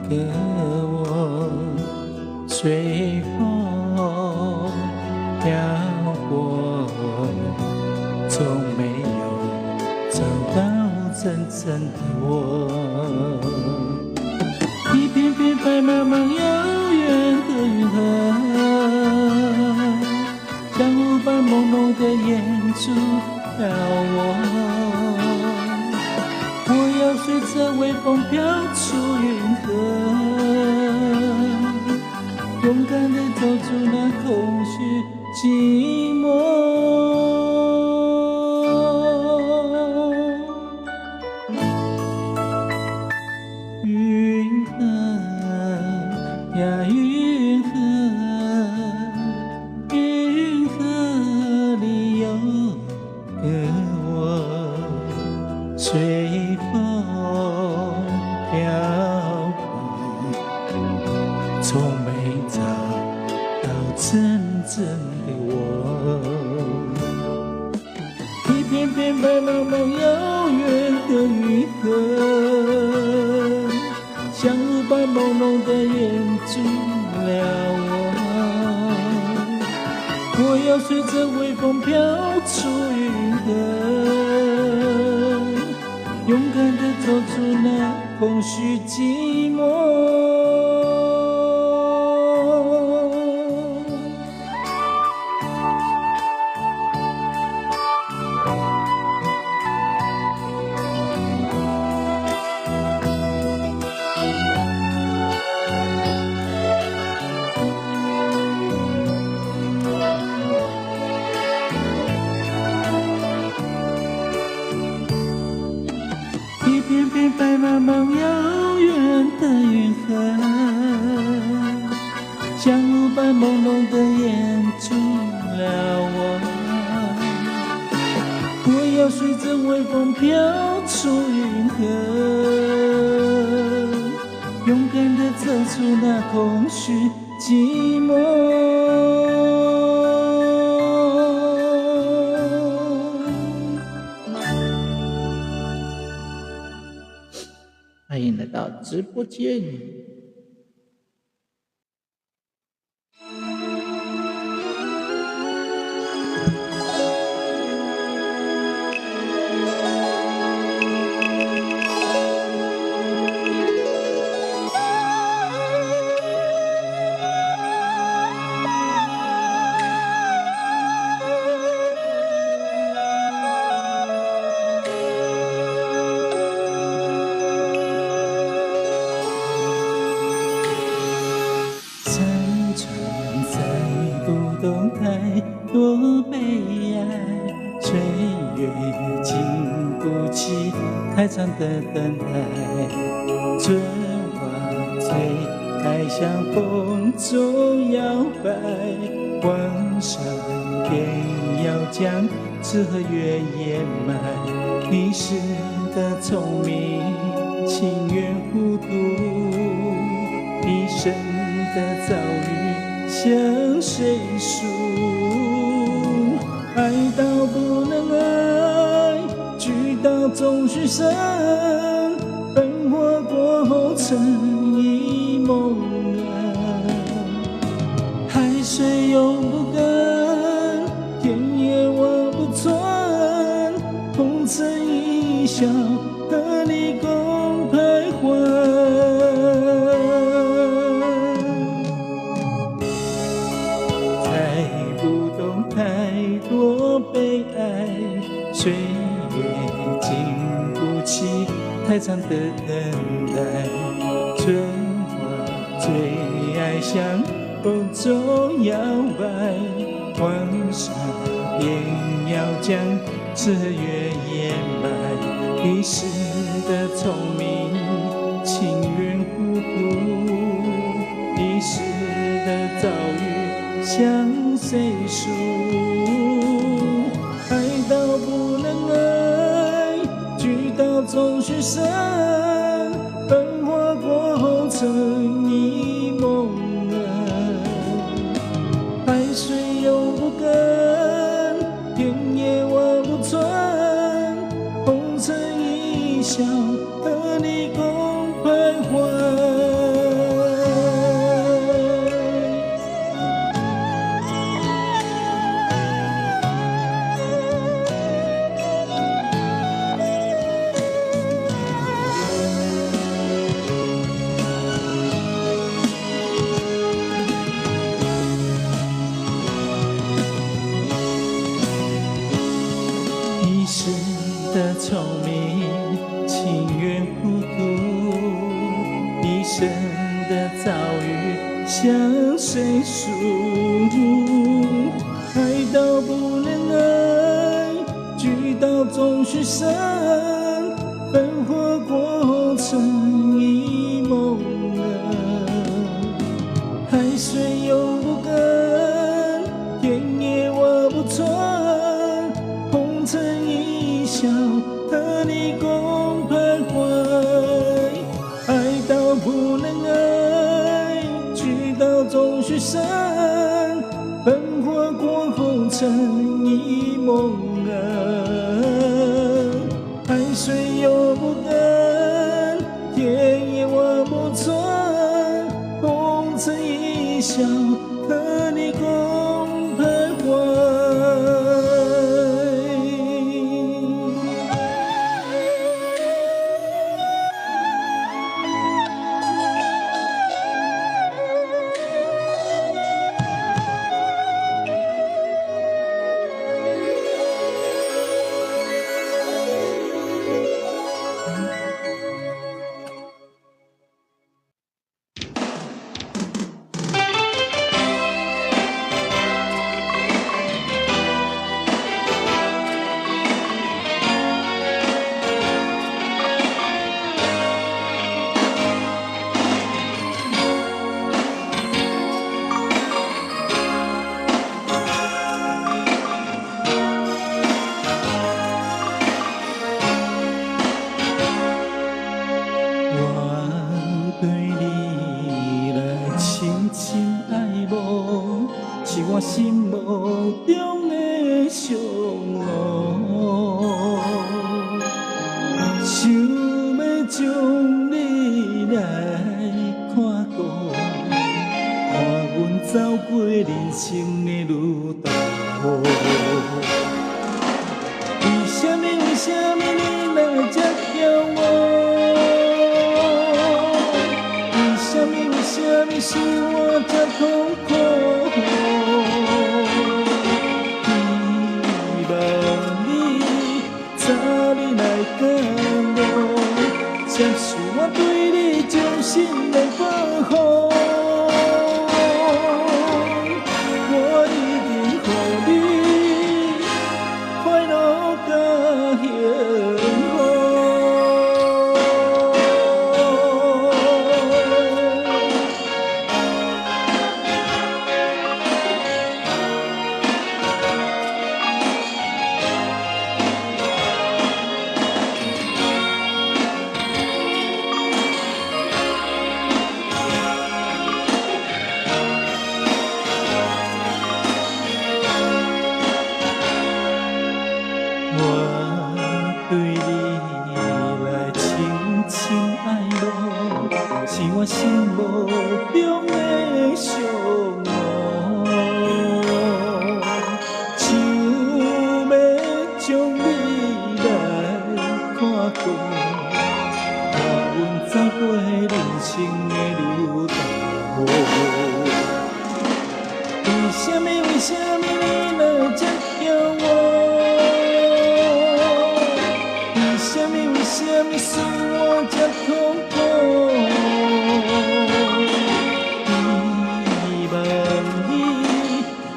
的我，随风飘过，从没有找到真正的我。一片片白茫茫遥远的云河，像雾般朦胧的眼珠飘我。我要随着微风飘出云河，勇敢地走出那空虚寂寞。云河呀云河，云河里有个我，随风飘过，从没找到真正的我。一片片白茫茫遥远的云河，像雾般朦胧的眼珠了我。我要随着微风飘出云河，勇敢地走出那空虚寂寞。一片片白茫茫遥远的云河，像雾般朦胧的眼珠了我。我要随着微风飘出云河，勇敢地走出那空虚寂寞。欢迎来到直播间。太多悲哀，岁月经不起太长的等待。春花最爱像风中摇摆，晚上便要将诗和月掩埋。一时的聪明，情愿糊涂，一生的遭遇向谁诉？爱到不能爱，聚到终须散，灯火过后成一梦啊。海水永不干，天也望不穿，红尘一笑，和你共徘徊。太多悲哀，岁月经不起太长的等待。春花最爱向风中摇摆，晚上便要将诗和月掩埋。一时的聪明，情愿糊涂，一时的遭遇向谁诉？爱到不能爱，聚到终须散，灯火过后成一梦啊。海水永不干，天也望不穿，红尘一笑，和你共徘徊。生的遭遇像水树，爱到不能爱，聚到终须散，繁华过后成一梦啊，海水游不干，天也挖不穿，红尘一笑，和你共徘徊，爱到不能爱，聚到终须散，繁华过后成一梦啊，海水游不干，天也挖不穿，红尘一笑，和你共徘徊。是我心目中的上路，想要将你来看顾，看阮走过人生的路途。为什么你来这叫我？为什么是我这痛苦？接受我对你衷心的保护，我一定予你快乐甲幸福。对你来深深爱慕，是我心目中的上路。想要将你来看顾，看阮走过人生的路途。为什么你来这叫我？为什么使我这痛苦？希望你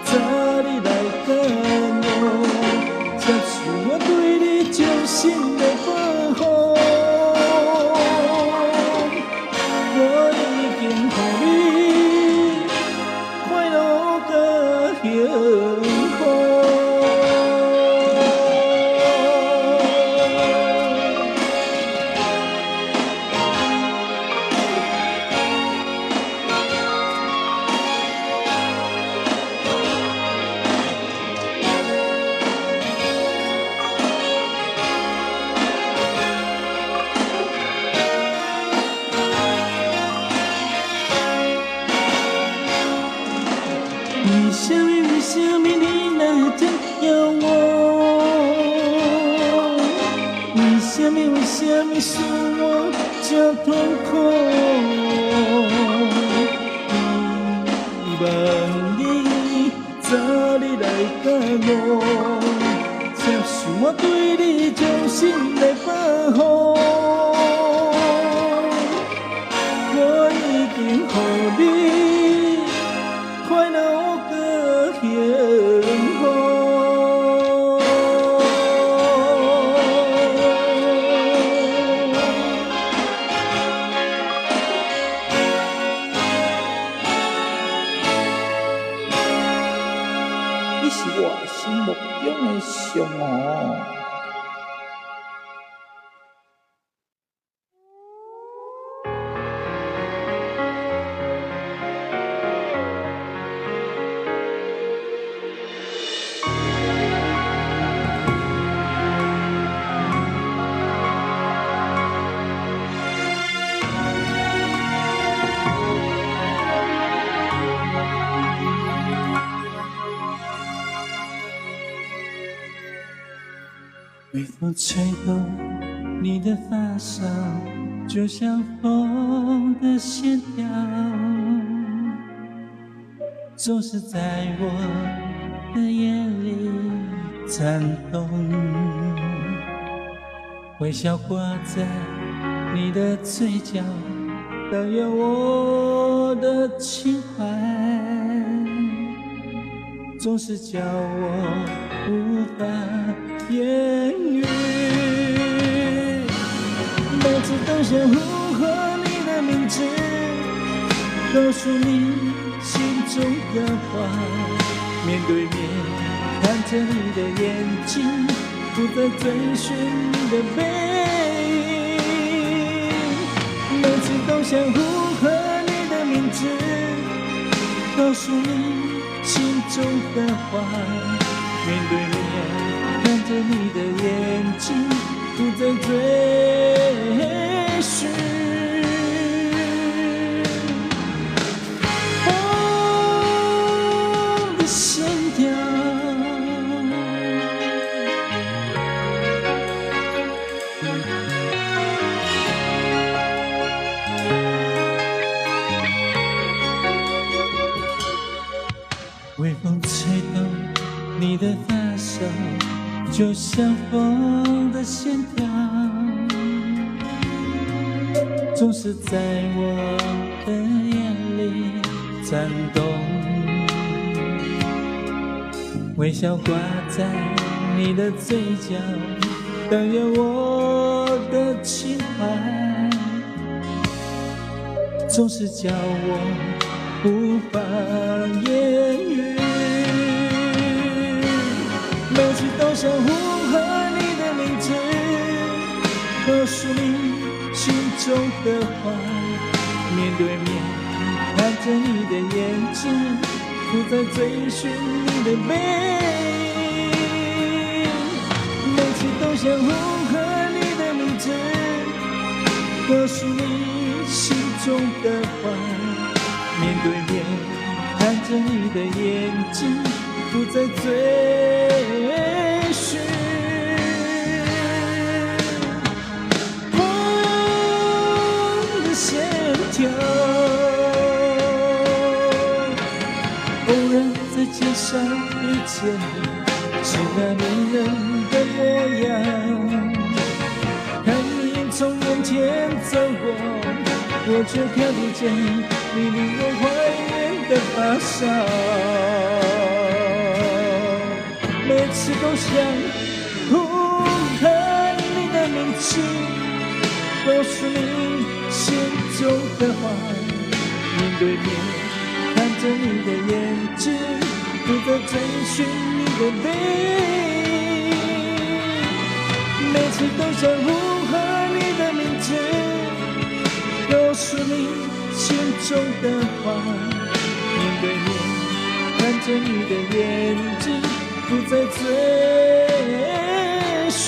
早日来感悟，接受我对你衷心的保护。我已经予你快乐甲幸福。为什么你来这叫我？为什么使我这痛苦？希望你早日来感悟，接受我对你衷心的保护。我星目中的上哦。微风吹动你的发梢，就像风的线条，总是在我的眼里颤动。微笑挂在你的嘴角，倒有我的情怀，总是叫我无法言语，每次都想呼唤你的名字，告诉你心中的话，面对面看着你的眼睛，不再追寻你的背影，每次都想呼唤你的名字，告诉你心中的话，面对面看着你的眼睛，不再追寻风的线条。微风吹动你的发梢，就像风的线条，总是在我的眼里颤动。微笑挂在你的嘴角，倒有我的情怀，总是叫我无法言语，每次都想呼唤你的名字，告诉你心中的话，面对面看着你的眼睛，不再追寻你的背影，每次都想呼唤你的名字，告诉你心中的话，面对面看着你的眼睛，不再追寻风的线条。偶然在街上遇见你，是那迷人的模样，看你从眼前走过，我却看不见你令我怀念的发梢，每次都想呼喊你的名字，告诉你心中的话，面对面看着你的眼睛，不再追寻你的背影，每次都想呼喊你的名字，告诉你心中的话，面对面看着你的眼睛，不再追寻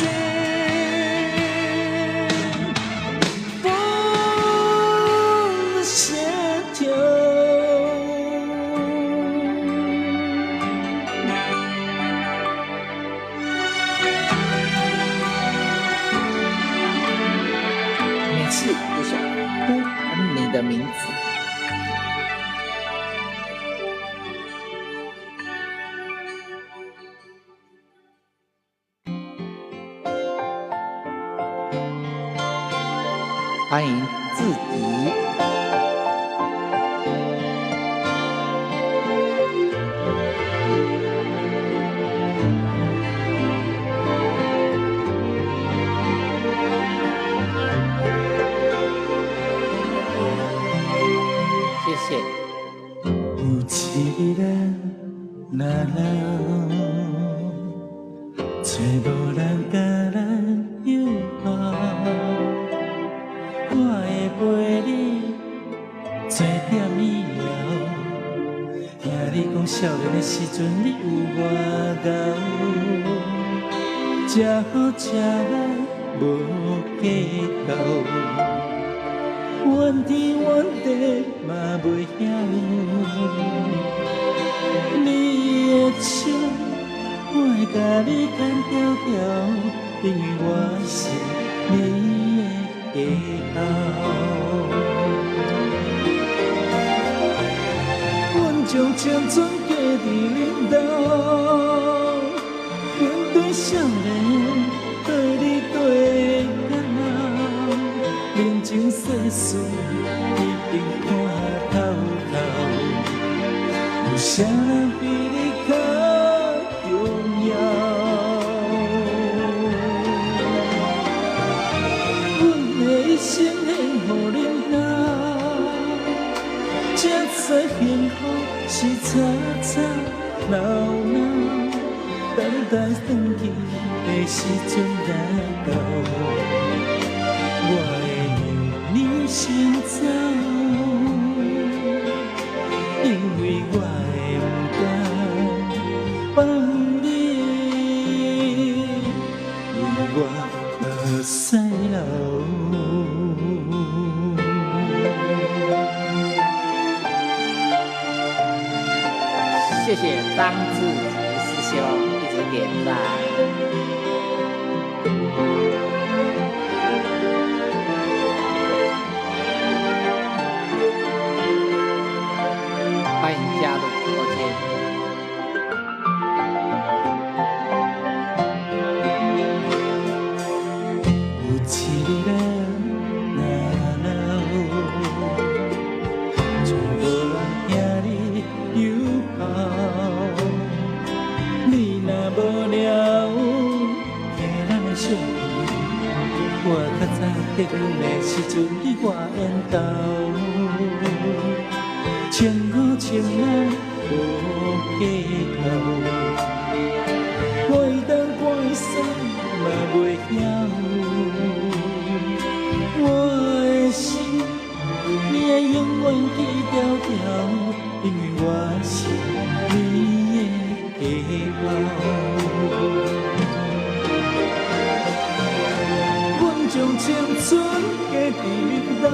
风的线条。每次都想呼喊你的名字。欢迎自己。谢谢。不记得那了。我会陪你做点伊了。听你讲少年的时阵，你有外敖，吃好吃歹无计较，怨天怨地嘛袂晓。你的手，我会甲你牵条条，因为我是你的家后。阮将青春过伫恁兜，阮对少年，对你对到老，人情世事已经看透透，有啥人比你较重要？阮的一生献予恁兜，才知幸福是吵吵闹闹，等待返去的时阵来到，我会让你先走，因为我会不甘放你为我使老。谢谢张志吉师兄一直点赞。欢迎加入直播间。有一日若老，就无人听你犹抱。你若无了，听咱的相片，我较早结婚的时阵，你我缘投。千古情爱无计较，我会当关心嘛袂晓，我的心你会永远记条条，因为我是你的家后。阮将青春过伫恁兜，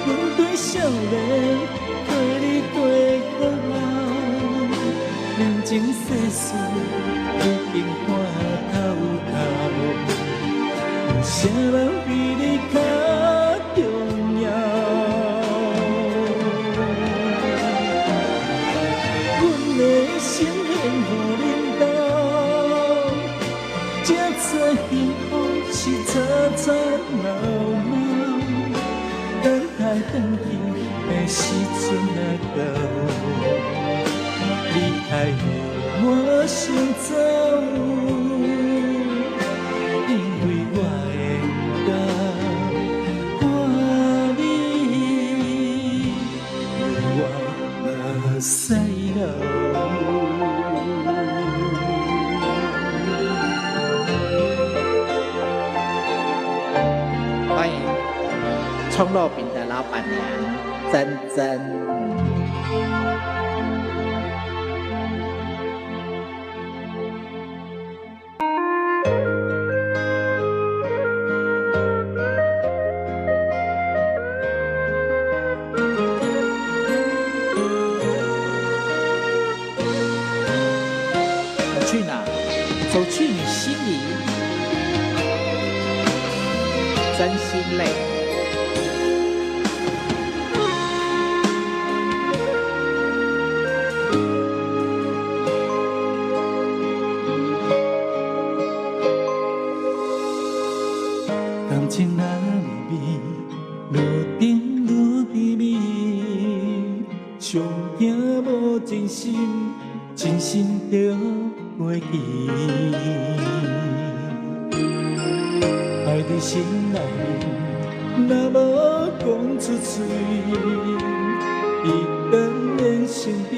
阮对少年，对你对到老，人情世事已经看透透，有啥人比你较重要？阮的一生献予恁兜，才知幸福是吵吵闹闹，等待返去的时阵来到，你爱让我先走，因为我会不甘你为我使老。欢迎葱肉饼的老板娘珍珍。去哪？走去你心里，真心累。感情那美，愈甜愈甜蜜，上惊无真心，真心着袂记。爱在心内面，若无讲出嘴，伊当然身边，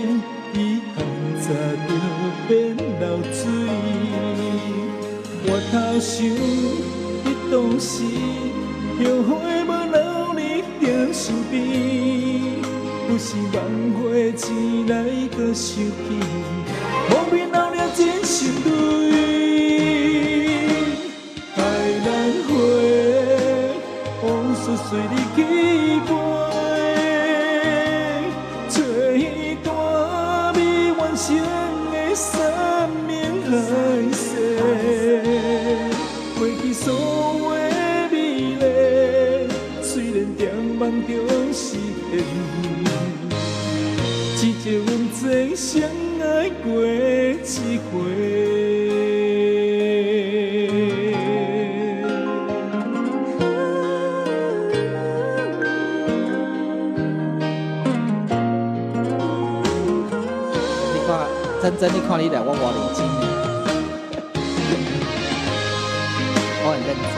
以后早着变流水。我头想。当时后悔无留你在身边，不是梦回钱来搁想起，无面留了真心泪。爱难回，往事随你去飞，做一段未完成的生命海誓，过去所有的美丽，虽然在梦中实现，只借阮真相爱过一回。真真，你看你来，我偌认真呢，我很认真。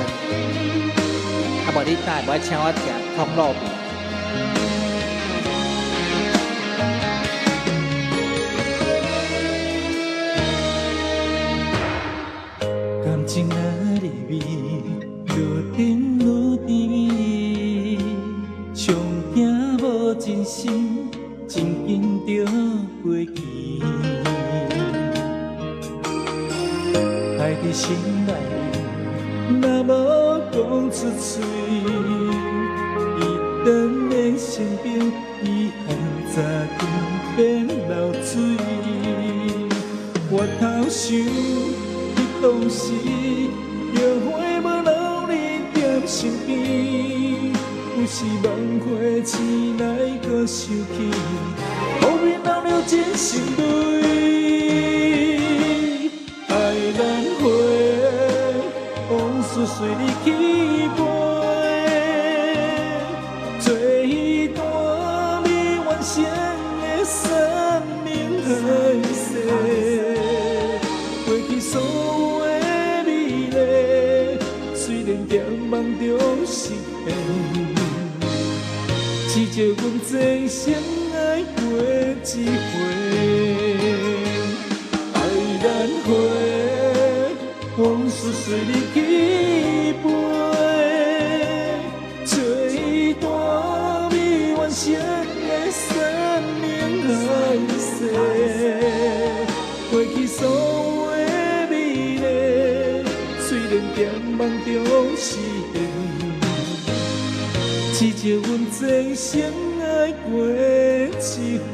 啊，无你等下不爱请我吃通路饼。感情的滋味，愈甜愈甜，上惊无真心，真紧着过去。爱在心内，若无讲出嘴，伊当的身边，遗憾早就变流水。我偷想，你当时后悔无留你在身边，有时梦回醒来搁想起，后面留了真心泪。难回，往事随你去飞，做一段未完成的生命海誓。过去所有的美丽，虽然在梦中实现，只借阮真心爱过一回。难回，往事随你去飞，做一段未完成的生命海誓。过去所有的美丽，虽然在梦中实现，只借阮真心爱过一回。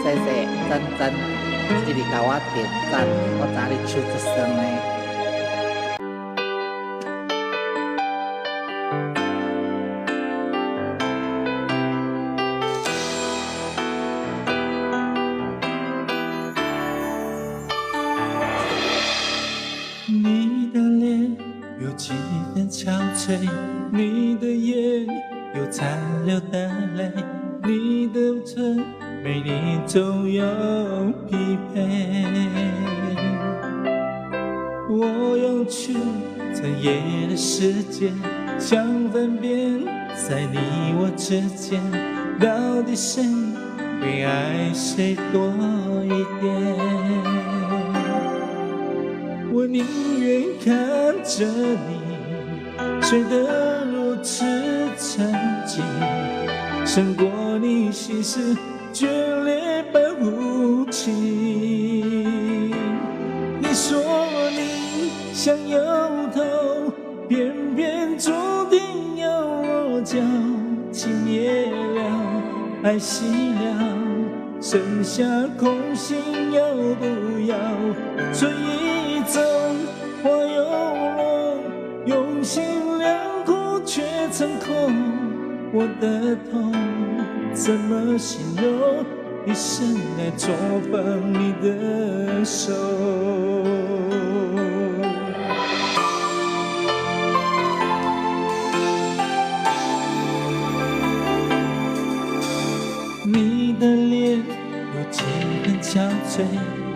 谢谢，真真，一直甲我点赞，我知你手一酸呢。你的脸有几分憔悴，你的眼有残留的泪，你的唇没你总有疲惫。我用去整夜的时间，想分辨在你我之间，到底谁会爱谁多一点。我宁愿看着你睡得如此沉静，胜过你心事决裂般无情。你说你想要逃，偏偏注定要我脚，情灭了，爱熄了，剩下空心要不要？春意走，花又落，用心良苦却成空。我的痛怎么形容？一生来捉放你的手。你的脸有几分憔悴，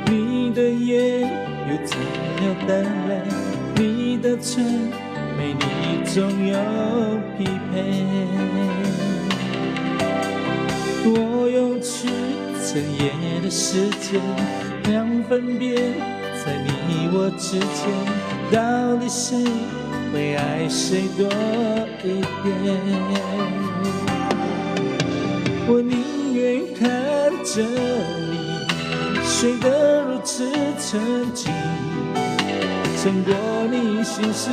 你的眼有残留的泪，你的唇没你总有疲惫。我用去整夜的时间，两分别在你我之间，到底谁会爱谁多一点？我宁愿看着你睡得如此沉静，胜过你心事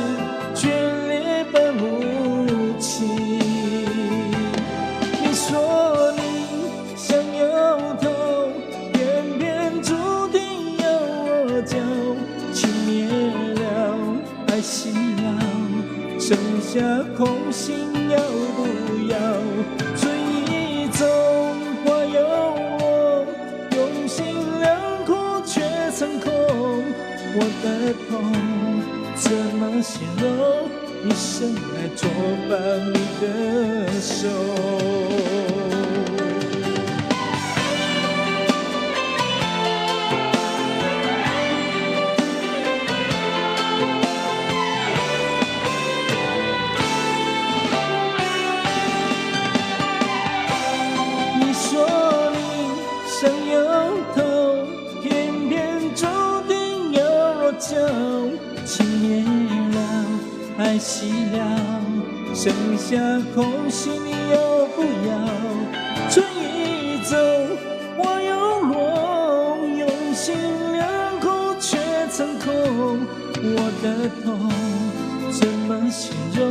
决裂般无情。你说你想要痛，偏偏注定要我脚，情灭了，爱熄了，剩下空心要不要？春意中花有我，用心良苦却成空。我的痛怎么形容？一生来作伴你的手。你说你想要痛，偏偏注定要落脚，情灭了，爱熄了，剩下空心，你又不要？春意走，花又落，用心良苦却成空。我的痛怎么形容？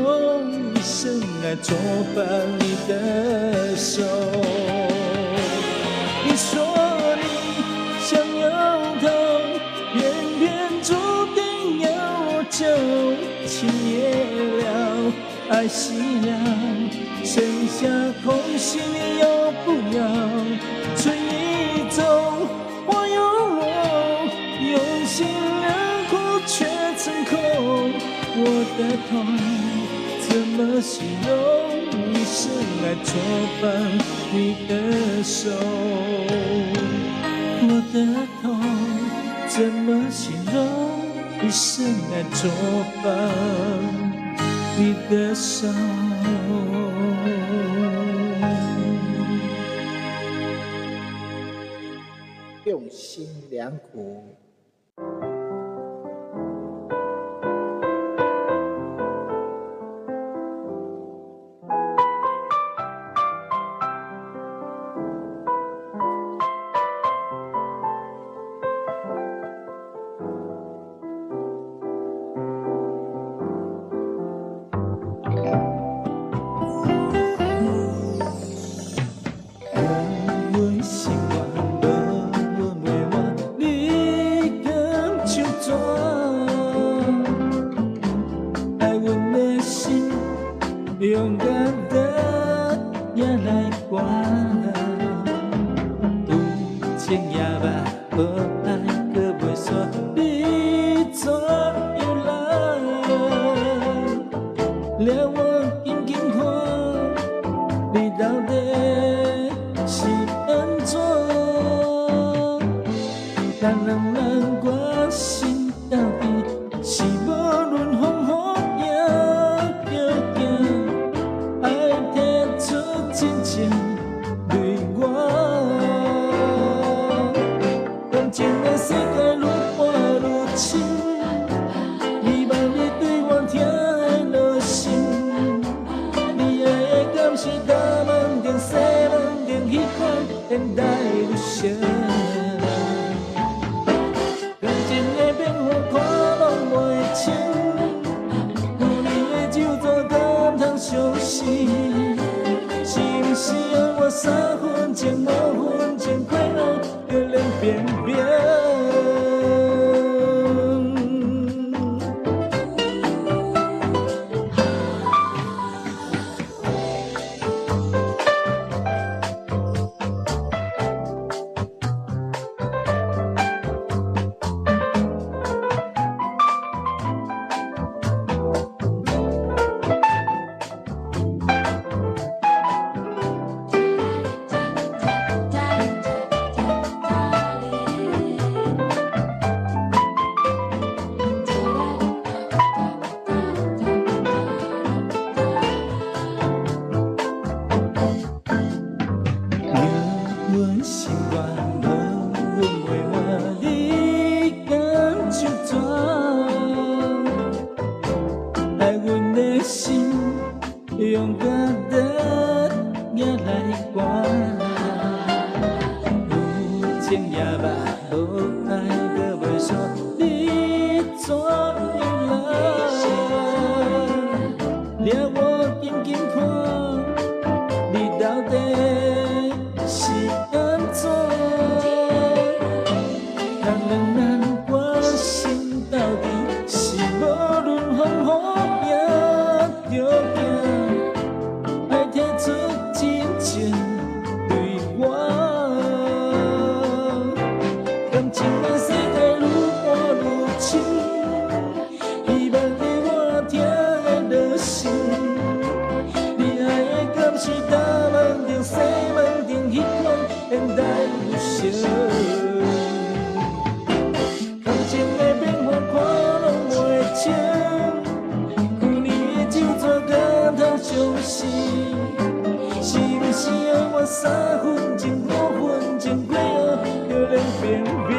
一生来作伴你的手。你说你想要痛，偏偏注定要我走，情灭了，爱熄了，剩下空心，你又不要？春意走，花又落，用心良苦却成空。我的痛怎么形容？一生来作伴你的手。我的痛怎么形容？一生来作伴你的手。用心良苦。勇敢的也来过，有情也捌，无爱搁袂煞，你怎又来？了我紧紧看，你到底是安怎？咱两人关心到底是无论风雨。真情对我，感情的世界愈活愈深，希望你对我听的落心。你爱的敢是大梦中、西梦中迄款现代女性？感情的变化看拢袂清，有你的酒怎敢通相信？是不是爱我3分情5分情，快乐就连变变？心肝无阮袂换，你敢手怎？爱阮的心用甲得也来关，有情也捌，无爱搁袂煞，你怎样来？掠我紧紧看，你到底是安怎？人两难关心到底是无论风雨也着行，爱提出真情对我，感情的世界愈换愈深，希望你我听会落心。你爱的敢是大梦中、西梦中迄款现代有成？感情的变化看拢袂清，有你的酒怎敢通相信？是不是爱我3分钟、5分钟过后就能变变？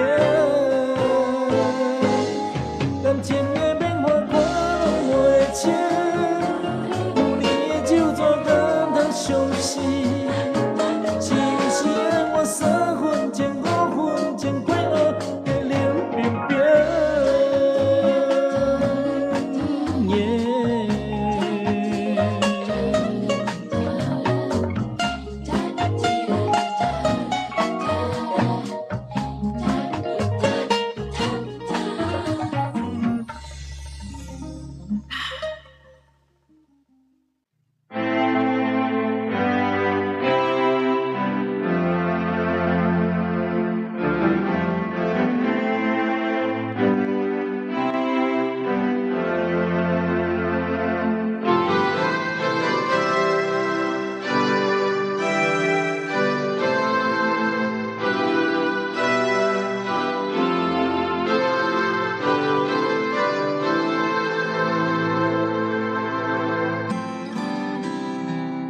感情的变化看拢袂清，有你的酒怎敢通相信？是不是爱我3分钟、5分钟过后就能变变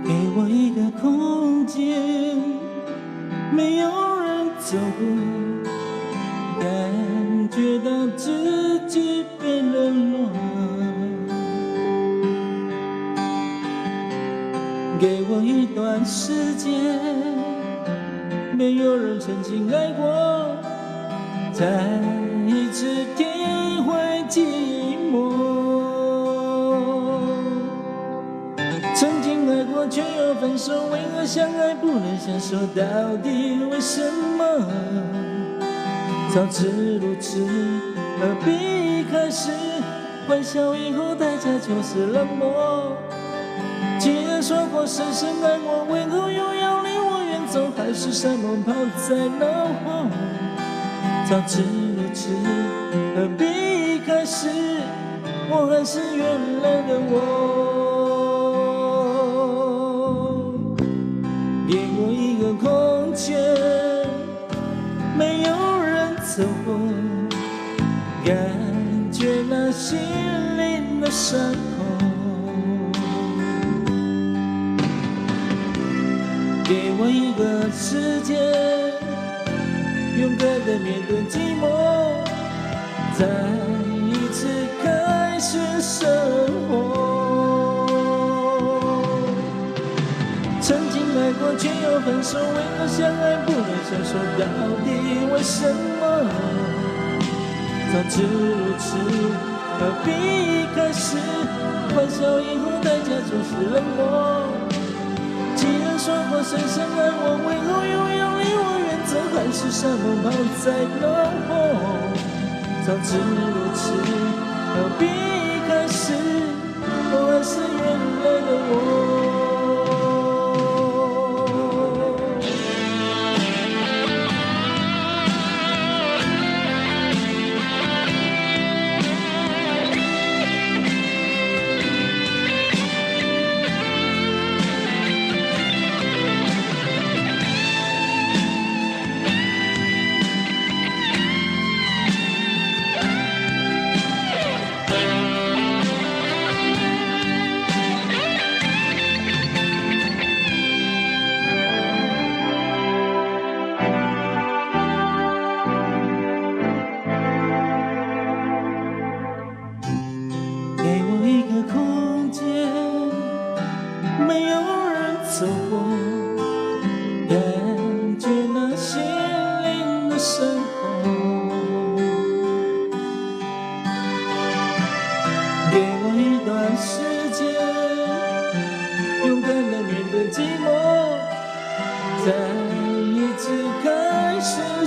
给我一个空间，没有人走过，感觉到自己被冷落。给我一段时间，没有人曾经爱过，再一次体会寂寞。曾经爱过却又分手，为何相爱不能相守？到底为什么？早知如此，何必一开始？欢笑以后代价就是冷漠。既然说过深深爱我，为何又要离我远走？海誓山盟抛在脑后。早知如此，何必一开始？我还是原来的我。给我一个空间，没有人走过，感觉那心灵的伤口。给我一个时间，勇敢地面对寂寞，再一次开始生活。曾经爱过却又分手，为何相爱不能相守？到底为什么？早知如此，何必一开始？欢笑以后代价就是冷漠。既然说过深深爱我，为何又要离我远走？海誓山盟抛在脑后。早知如此，何必一开始？我还是原来的我。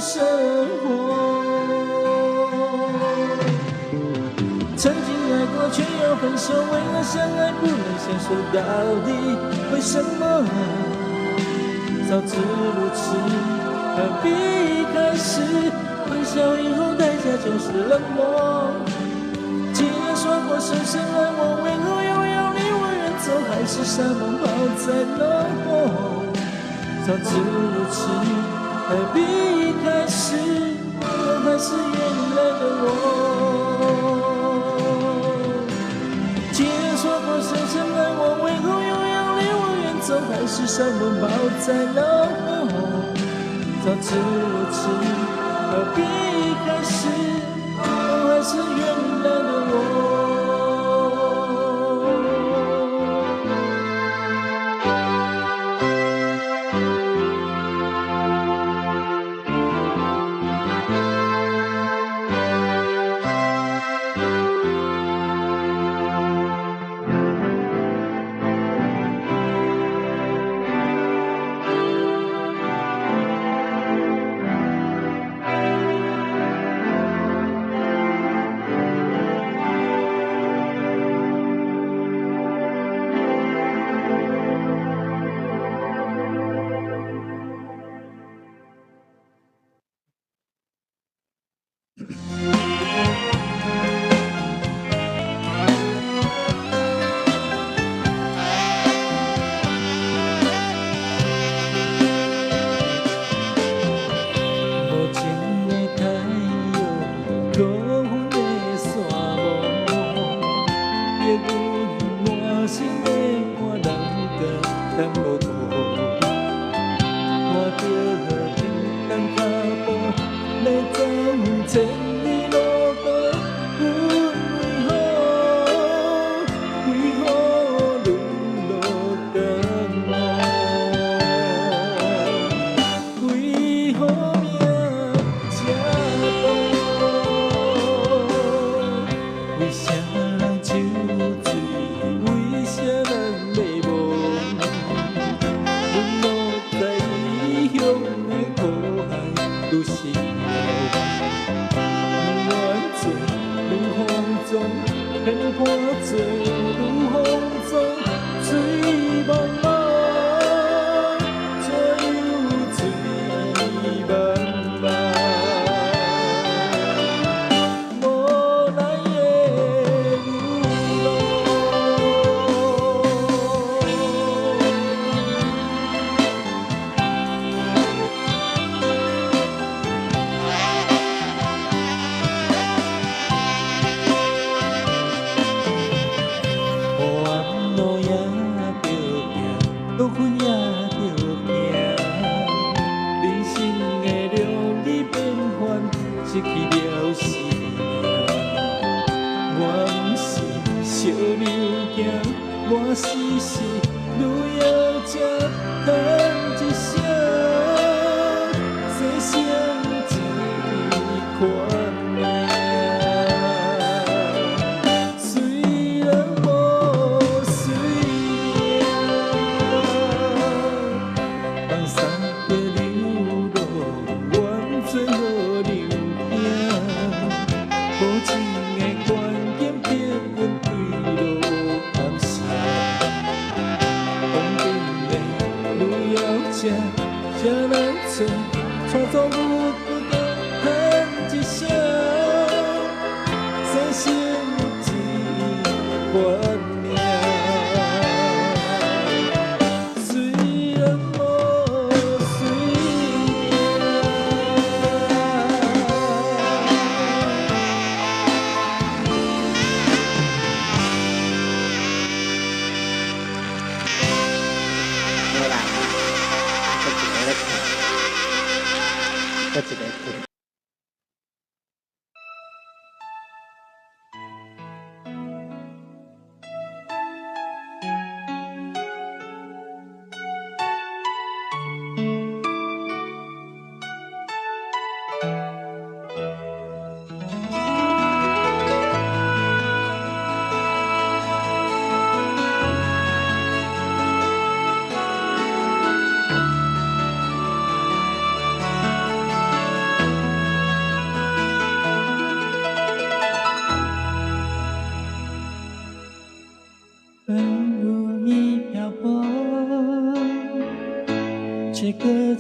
生活。曾经爱过却要分手，为何相爱不能相守？到底为什么？早知如此，何必开始？分手以后代价就是冷漠。既然说过深深爱我，为何又要离我远走？还是山盟抛在脑后。早知如此，何必开始？我还是原来的我。既然说过深深爱我，为何又要离我远走？还是山盟抛在脑后。早知如此，何必开始？我还是原来的我。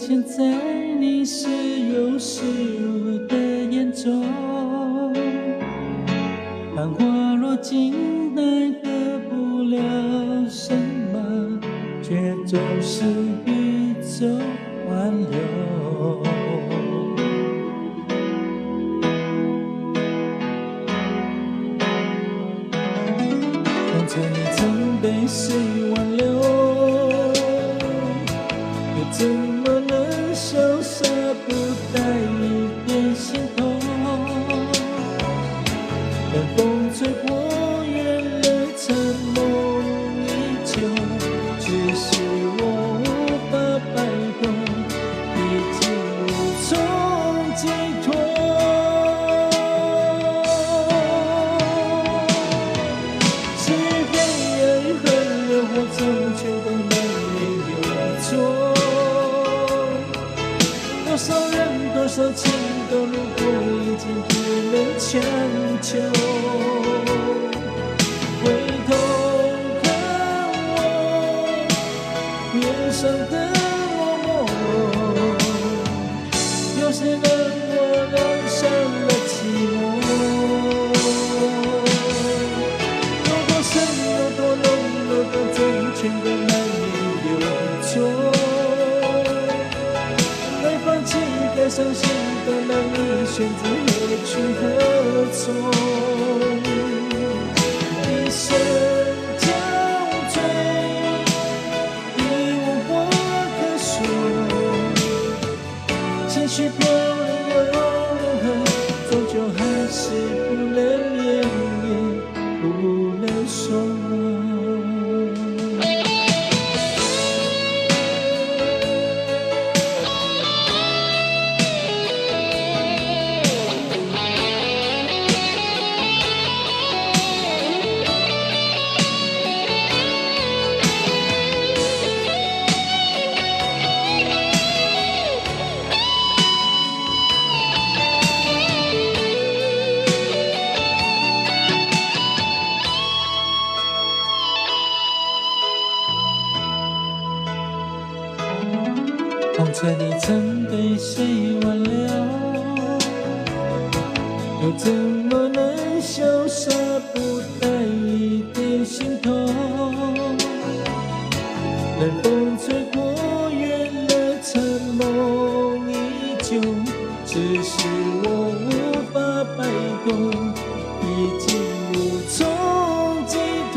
现在你是有是无的眼中，繁华落尽，奈何不了什么，却总是宇宙挽留。当初你曾被谁挽留，又怎么能潇洒不带一点心痛？冷风吹过，远了残梦依旧，只是我无法摆脱，已经无从寄托。是非爱恨热火中，全都难免有错。多少人多少情都路过，已经不能强求。回头看我脸上的落寞，有谁让我染上了寂寞？有多深有多浓，有多真，全都难免有错。该放弃该伤心都让你选择何去何从。一生憔悴，你无话可说，情绪飘零又如何，终究还是不能言语，不能说。当初你曾被谁挽留，又怎么能潇洒不带一点心痛？冷风吹过，远了残梦依旧，只是我无法摆脱，已经无从寄托。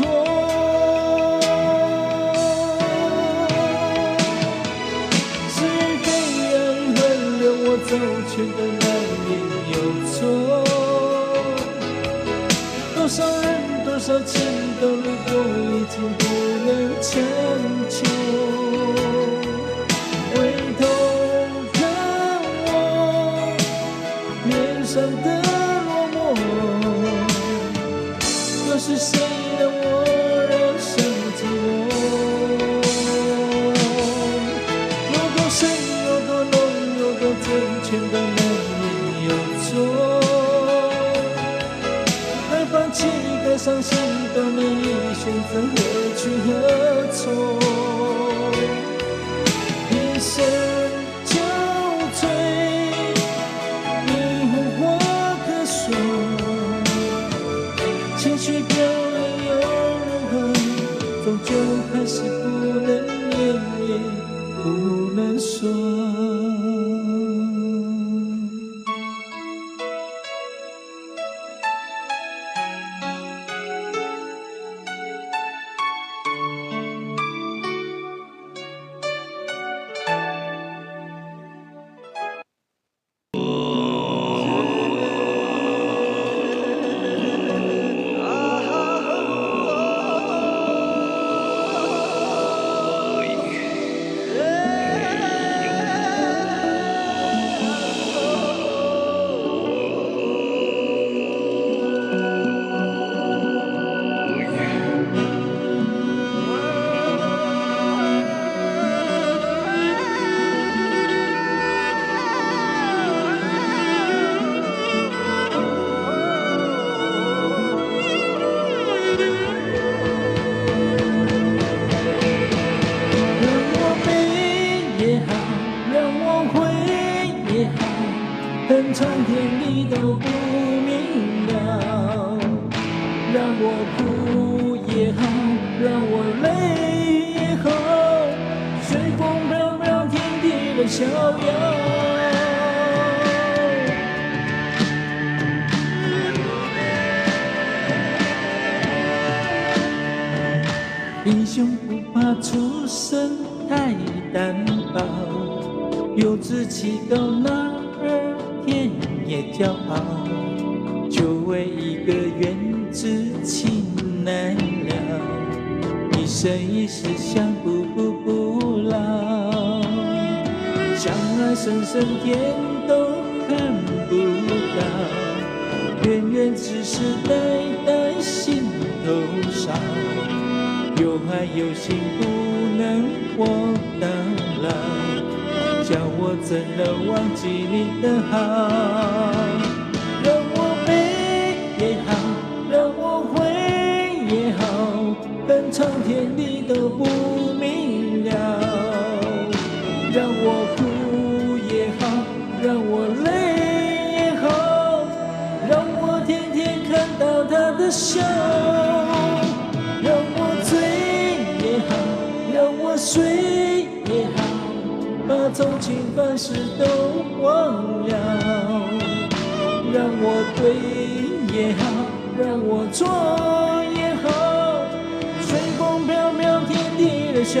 走全都难免有错，多少人多少情都路过，已经不能强求。回头看我脸上的落寞，又是谁让我染上寂寞？有多深有多浓有多真，全都难免有错。该放弃该伤心都难以选择何去何从。一生憔悴，你无话可说，情绪飘零又如何，终究还是不能言语，不能说。恨苍天你都不明了。让我哭也好，让我累也好，随风飘飘，天地任逍遥。英雄不怕出身太单薄，有志气高，哪儿天也骄傲。就为一个缘字情难了，一生一世相顾不老。相爱深深天都看不到，缘缘只是代代心头烧。有爱有心不能活到老，叫我怎能忘记你的好？让我悲也好，让我悔也好，恨苍天你都不明了。让我哭也好，让我累也好，让我天天看到他的笑。让我醉也好，让我睡也好，把从前往事都忘了。让我对也好，让我错也好，随风飘飘，天地任逍遥。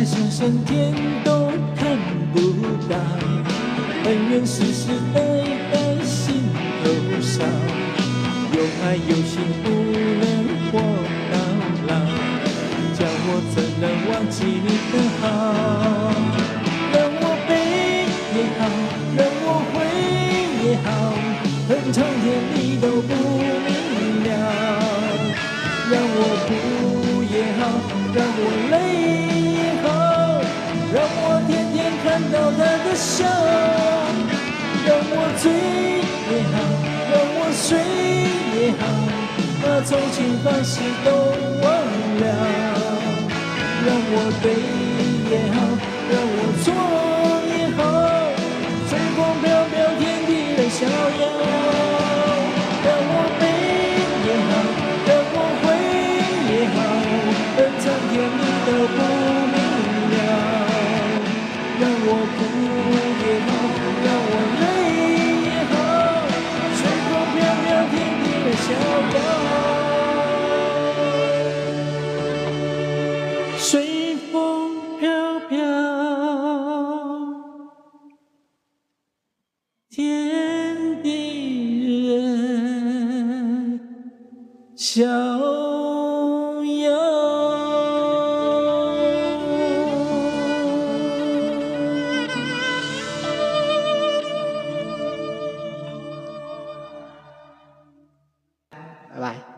深深天都看不到，恩怨世世代代心头烧。有爱有心不能活到老，叫我怎能忘记你的好？让我悲也好，让我悔也好，恨苍天你都不明了。让我哭也好，让我累让我天天看到他的笑，让我醉也好，让我睡也好，把从前往事都忘了。让我对也好，让我错也好，随风飘飘，天地任逍遥。让我悲也好，让我悔也好，恨苍天你都不明了。让我哭也好，让我累也好，随风飘飘，天地任逍遥。随风飘飘，天地任逍遥。拜拜。